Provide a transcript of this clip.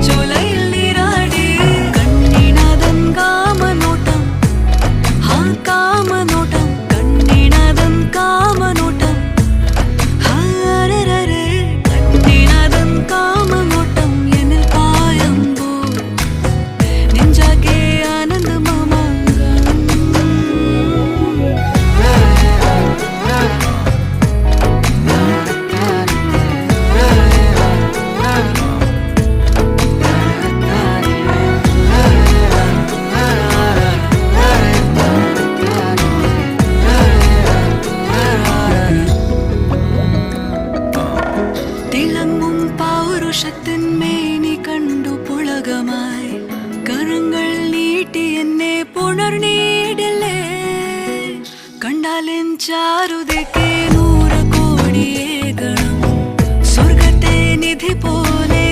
ചോലയിൽ നീരാടി കണ്ണിനതൻ കാമനോട്ടം ആ കാമനോട്ടം കണ്ണിനതൻ കാമനോട്ടം ഹരരരെ കണ്ണിനതൻ കാമനോട്ടം എന്നിൽ പായുമ്പോൾ നെഞ്ചാകെ ആനന്ദമാമാങ്കം തിളങ്ങും പൗരുഷത്തിൻ മേനി കണ്ടു പുളകമായി കരങ്ങൾ നീട്ടി എന്നെ പുണർന്നീടില്ലേ കണ്ടാലെൻ ചാരുതയ്ക്ക് 100 കോടിയേ ഗണം സ്വർഗത്തെ നിധി പോലെ